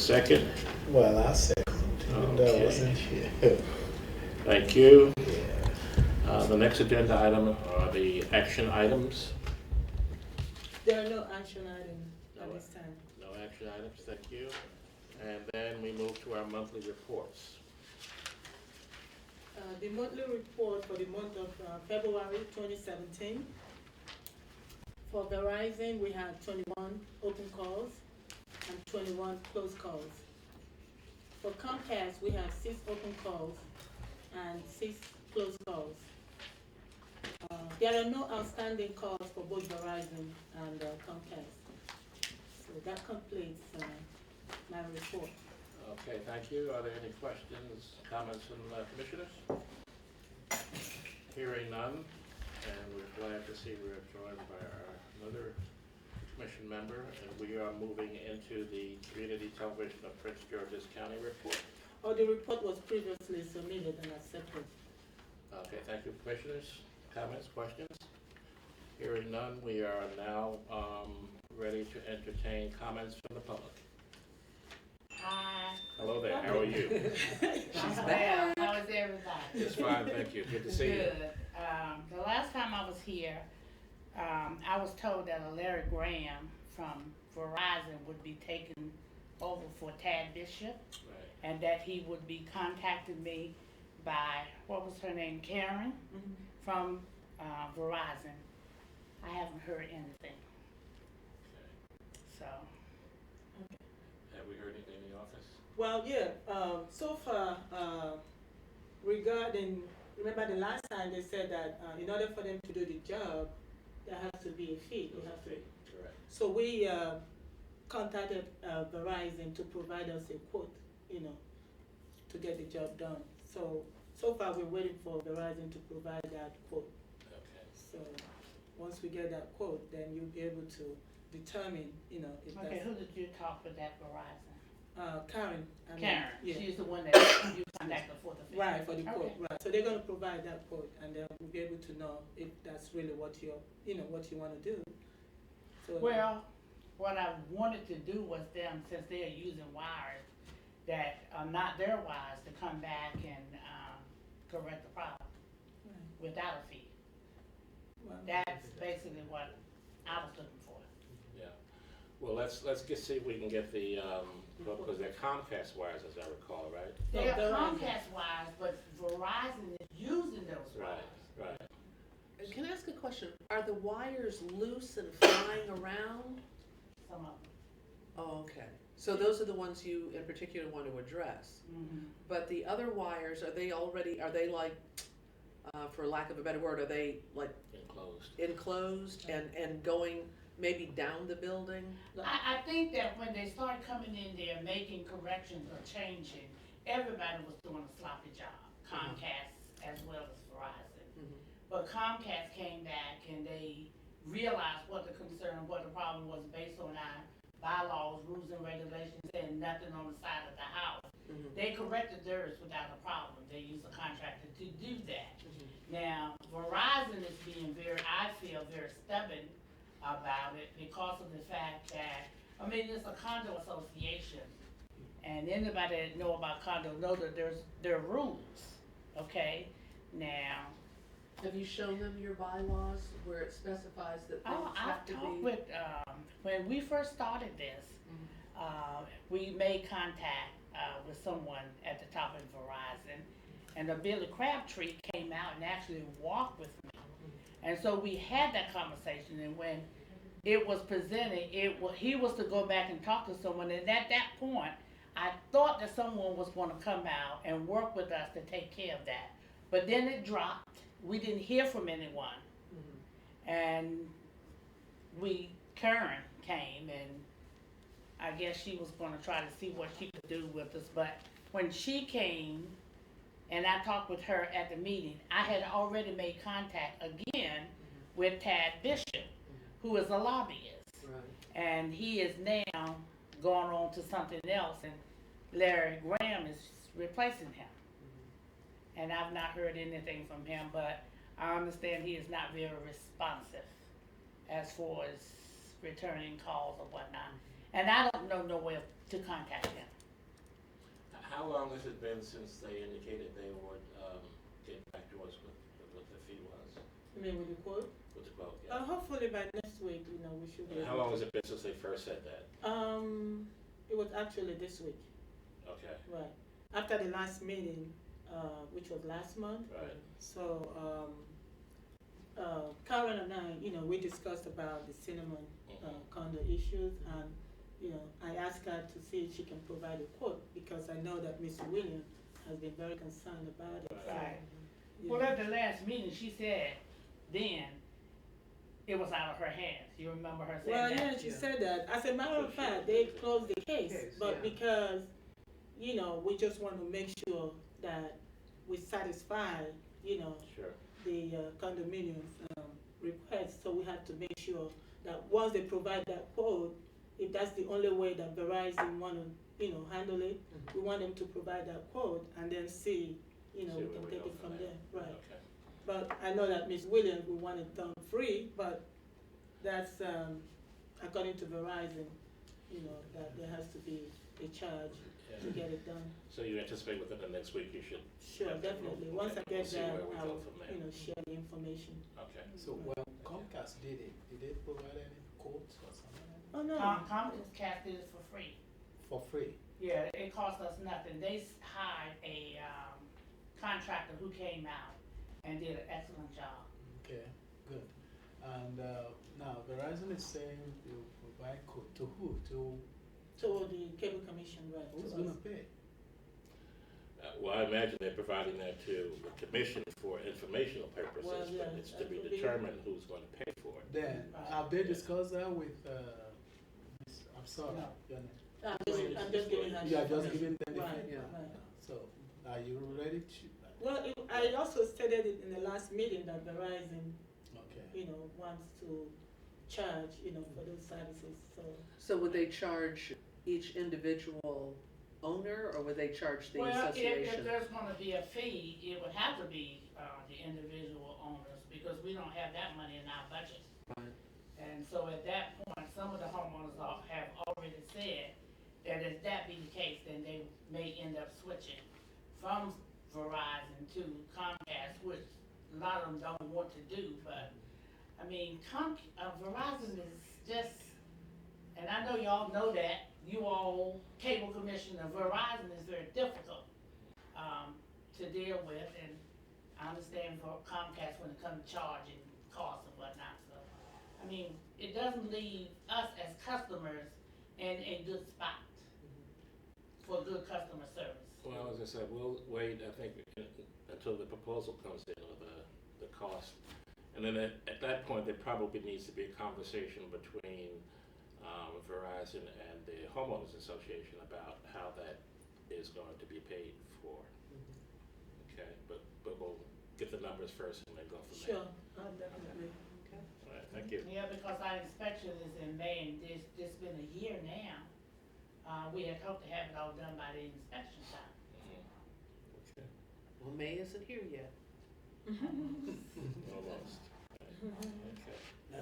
second? Well, I second, even though I wasn't here. Thank you. Yeah. The next agenda item are the action items. There are no action items at this time. No action items, thank you. And then we move to our monthly reports. The monthly report for the month of February 2017. For Verizon, we had 21 open calls and 21 closed calls. For Comcast, we had 6 open calls and 6 closed calls. There are no outstanding calls for both Verizon and Comcast. So that completes my report. Okay, thank you. Are there any questions, comments from commissioners? Hearing none, and we're glad to see we're joined by another commission member, and we are moving into the Community Television of Prince George's County report. Oh, the report was previously submitted and accepted. Okay, thank you, commissioners. Comments, questions? Hearing none, we are now ready to entertain comments from the public. Hi. Hello there, how are you? She's well. How is everybody? Just fine, thank you. Good to see you. Good. The last time I was here, I was told that a Larry Graham from Verizon would be taken over for Tad Bishop, Right. and that he would be contacting me by, what was her name, Karen, from Verizon. I haven't heard anything. Okay. So. Have we heard anything in the office? Well, yeah, so far, regarding, remember the last time they said that in order for them to do the job, there has to be a fee. You have to. Correct. So we contacted Verizon to provide us a quote, to get the job done. So far we're waiting for Verizon to provide that quote. Okay. So once we get that quote, then you'll be able to determine, if Okay, that's. who did you talk with at Verizon? Karen. Karen. Yeah. She's the one that you contacted for the fee. Right, for the quote, Okay. right. So they're gonna provide that quote, and then we'll be able to know if that's really what what you wanna do. So. Well, what I wanted to do was them, since they are using wires that are not their wires, to come back and correct the problem Right. without a fee. Well, That's basically what I was looking for. Yeah. Well, let's see if we can get the, because they're Comcast wires, as I recall, right? They No, are they're- Comcast wires, but Verizon is using those Right, wires. right. Can I ask a question? Are the wires loose and flying around? Some of them. Oh, okay. So those are the ones you in particular want to address. Mm-hmm. But the other wires, are they like, for lack of a better word, are they like enclosed and going maybe down the building? I think that when they started coming in there making corrections or changing, everybody was doing a sloppy job, Comcast as well as Verizon. Mm-hmm. But Comcast came back and they realized what the problem was based on our bylaws, rules and regulations, and nothing on the side of the house. Mm-hmm. They corrected theirs without a problem. They used a contractor to do that. Mm-hmm. Now, Verizon is being I feel very stubborn about it because of the fact that, it's a condo association, and anybody that know about condo know that there are rules, okay? Now, Have you shown them your bylaws where it specifies that things have to be? I've talked with, when we first started this, we made contact with someone at the top of Verizon, and Billy Crabtree came out and actually walked with me. And so we had that conversation, and when it was presented, he was to go back and talk to someone, and at that point, I thought that someone was gonna come out and work with us to take care of that. But then it dropped, we didn't hear from anyone. And Karen came, and I guess she was gonna try to see what she could do with us, but when she came, and I talked with her at the meeting, I had already made contact again with Tad Bishop, who is a lobbyist. Right. And he is now gone on to something else, and Larry Graham is replacing him. And I've not heard anything from him, but I understand he is not very responsive as far as returning calls or whatnot. And I don't know nowhere to contact them. How long has it been since they indicated they would get back to us with what the fee was? You mean with the quote? With the quote, yeah. Hopefully by next week, we should be How long has it been since they first said that? It was actually this week, Okay, right, after the last meeting, which was last month. right. So, Karen and I, we discussed about the cinnamon condo issues, and, I asked her to see if she can provide a quote, because I know that Mr. Williams has been very concerned about it. So, Right. you Well, know. at the last meeting, she said then it was out of her hands. You remember her saying Well, that? yeah, she said that. As a matter of fact, they closed the case, but yeah. because, we just want to make sure that we satisfy, Sure. the condominium request, so we have to make sure that once they provide that quote, if that's the only way that Verizon want to, handle it, we want them to provide that quote and then see, we See can where we take go it from from there. there, right. Okay. But I know that Ms. Williams will want it done free, but that's, according to Verizon, that there has to be a charge to Yeah. get it done. So you anticipate within the next week you should? Sure, have to definitely. move- Once I okay, we'll get see that, where we I go will, from there. share the information. Okay. So when Comcast did it, did they provide any quotes or something Oh, no. Comcast did it for free. for free? Yeah, it cost us nothing. They hired a contractor who came out and did an excellent job. Okay, good. And now Verizon is saying you provide quote to who? To To the cable commission, right? who's to gonna us. pay? Well, I imagine they're providing that to the commission for informational purposes, Well, yeah, but it's to be that would be- determined who's going to pay for it. Then have they discussed that with? I'm sorry. No. Your name. I'm just giving her. You are just information. giving them the Right, fee? right. So are you ready to? Well, I also stated it in the last meeting that Verizon, Okay. wants to charge, for those services, so. So would they charge each individual owner, or would they charge the Well, if association? there's gonna be a fee, it would have to be the individual owners, because we don't have that money in our budget. Right. And so at that point, some of the homeowners have already said that if that be the case, then they may end up switching from Verizon to Comcast, which a lot of them don't want to do, but, I mean, Verizon is just, and I know y'all know that, you all, cable commissioner, Verizon is very difficult, to deal with, and I understand for Comcast when it comes to charging costs and whatnot, so. I mean, it doesn't leave us as customers in a good spot for good customer service. Well, as I said, we'll wait, I think, until the proposal comes in, or the cost. And then at that point, there probably needs to be a conversation between Verizon and the homeowners association about how that is going to be paid for. Okay, but we'll get the numbers first and then go from there. Sure, definitely. All right, thank you. Yeah, because our inspection is in May, and it's been a year now. We had hoped to have it all done by the inspection time. Okay, Well, May isn't here yet. almost. Okay. Now,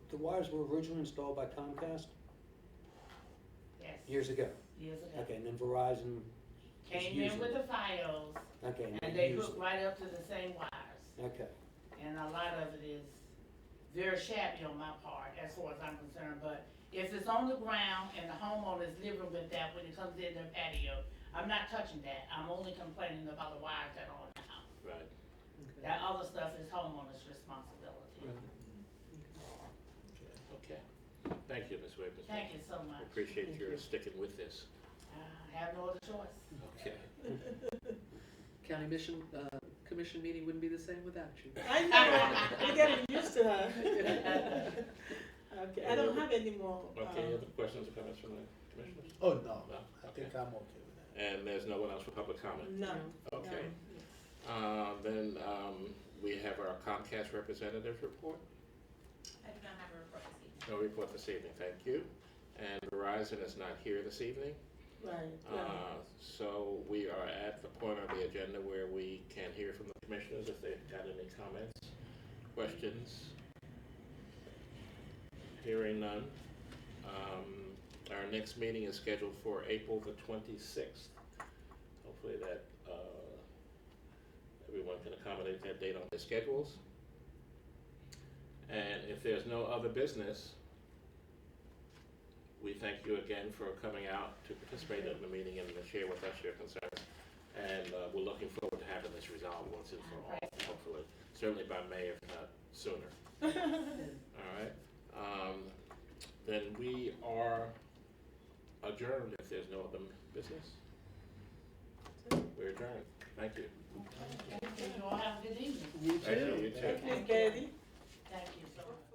the wires were originally installed by Comcast Yes, years ago. years ago. Okay, and then Verizon Came using in with the FiOS, Okay, and they used hooked right up to the same wires. Okay, And a lot of it is very shabby on my part, as far as I'm concerned, but if it's on the ground and the homeowner is living with that when it comes in their patio, I'm not touching that. I'm only complaining about the wires that are on the house. Right. That other stuff is homeowner's responsibility. Okay. Thank you, Ms. Williams. Thank you so I much. appreciate your sticking with this. I have no other choice. Okay. County commission meeting wouldn't be the same without you. I know, I'm getting used to her. Okay, I don't have any more. Okay, any other questions or comments from the commissioners? Oh, no, No? I Okay. think I'm okay with that. And there's no one else for public comment? No. Okay. No. Then we have our Comcast representative report. I do not have a report this evening. No report this evening, thank you. And Verizon is not here this evening. Right. So we are at the point on the agenda where we can hear from the commissioners if they've got any comments, questions. Hearing none. Our next meeting is scheduled for April the 26th. Hopefully that everyone can accommodate that date on their schedules. And if there's no other business, we thank you again for coming out to participate in the meeting and to share with us your concerns. And we're looking forward to having this resolved once and for all, hopefully. Certainly by May, if not sooner. All right. Then we are adjourned if there's no other business. We're adjourned. Thank you. You all have a good evening. You Thank you, too. you too. Thank you, Betty. Thank you so much.